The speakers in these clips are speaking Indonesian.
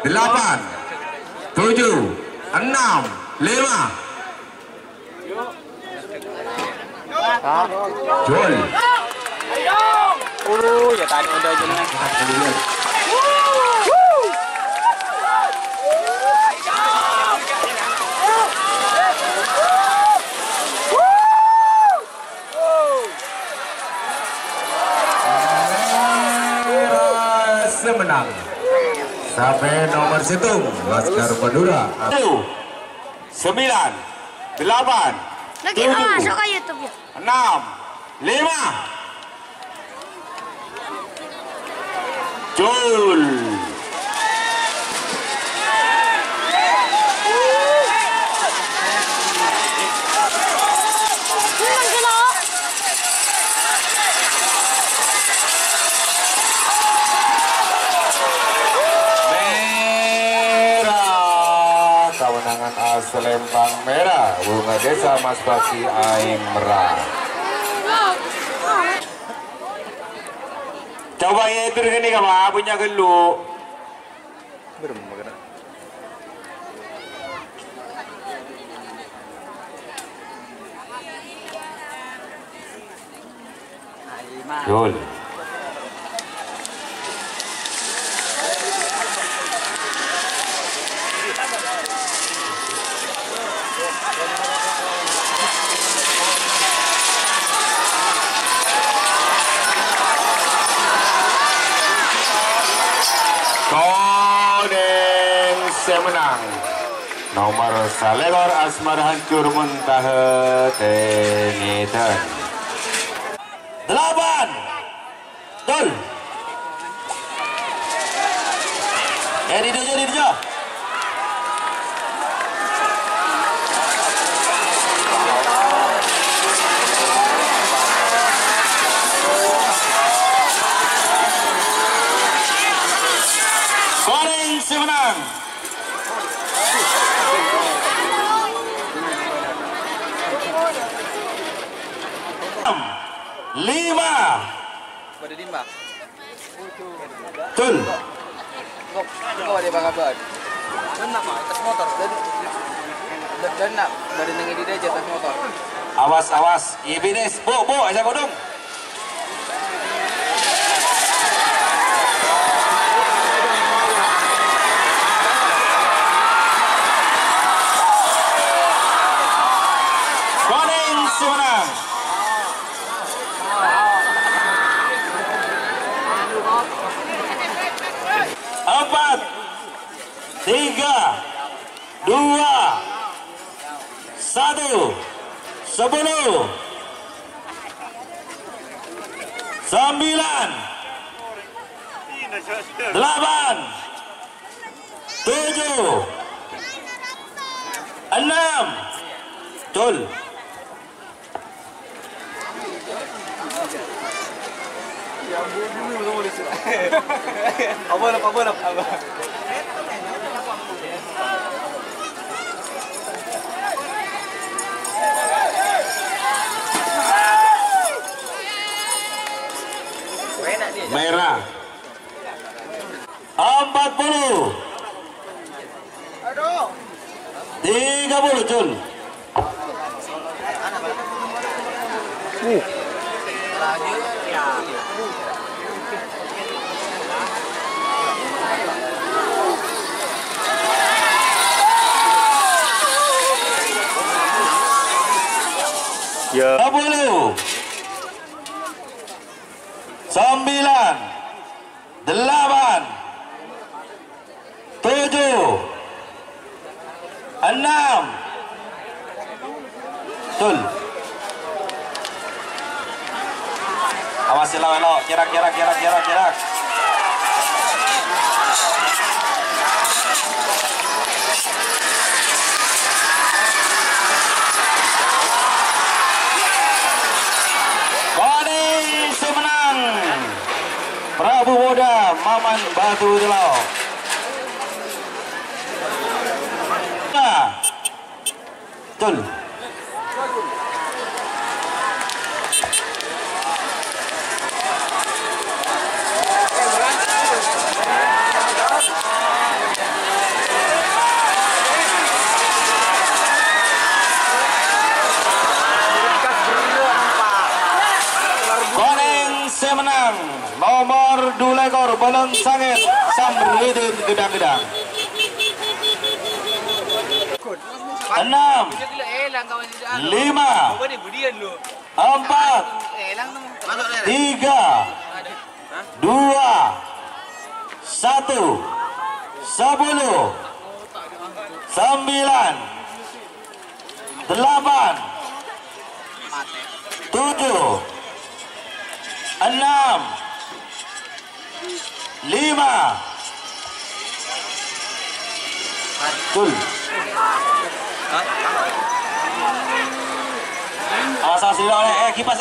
8, 7, 6, 5. Jol. Ya tadi udah jeneng. Menang sampai nomor 1 Laskar Madura 9, 8, 7, 6, 5. Jul. Kemenangan AS Lembang Merah, Bunga Desa Mas Baki Aing Merah. Coba ya itu ini apa punya gelu. Jol. Kodeng semenang nomor Salebor Asmar hancur muntah teniten 8 Dol Dijo Kodeng semenang 5. Pada dimba. Tul. Kau ada bang abad. Benak mah atas motor dan nak dari nengi di aja atas motor. Awas Ibines bo aja kodong. Kodeng semenang 4, 3, 2, 1, 10, 9, 8, 7, 6. Tul. Apa. Merah 40, 30 Jul. Ya. 10, 9, 8, 7, 6. Tul. Awas elok, gerak. Kodeng semenang Prabu Muda Maman Batu Jelau. Tul. sebelum sangit samrudin gedang-gedang. 6, 5, 4, 3, 2, 1, sepuluh, 9, 8, 7, 6, 5. Betul. Asal sila oleh kipas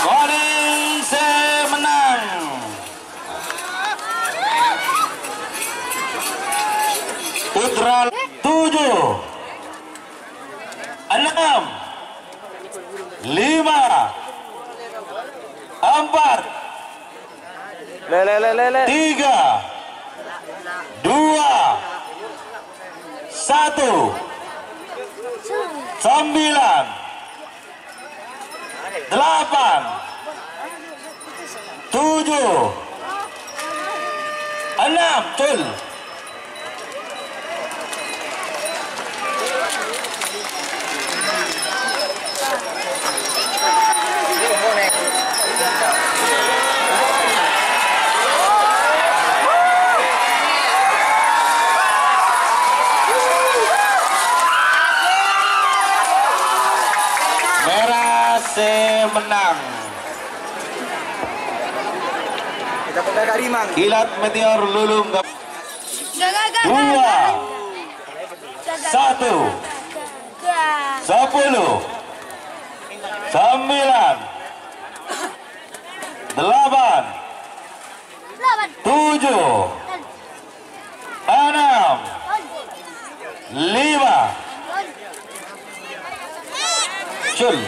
Goreng menang. Putra 7, 6, 5, 4, 3, 2, 1, 9, 8, 7, 6. Betul. Merah menang. Kita pegang Kak Rimang. Kilat Meteor Lulung 2, 1, 10, 9, 8, 7, 6, 5. Cul.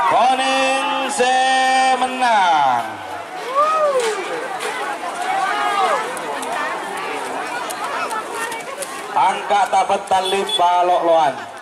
Koningse menang. Angka dapat tali balok loan.